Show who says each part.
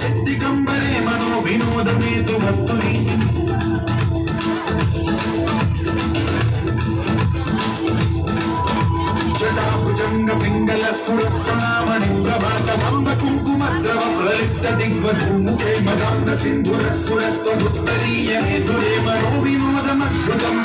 Speaker 1: चित्तिकम्बरे मनो विनोदमेतु वस्तुनि जटाभुजंग पिंगल सुरक्षणामणि प्रभातमंब कुंकुमद्रव प्रलिप्त दिग्वधूमुखे मदान्ध सिंधुरस्फुरत्वदुत्तरीय हेतुरे मनो विनोदमद्भुतम्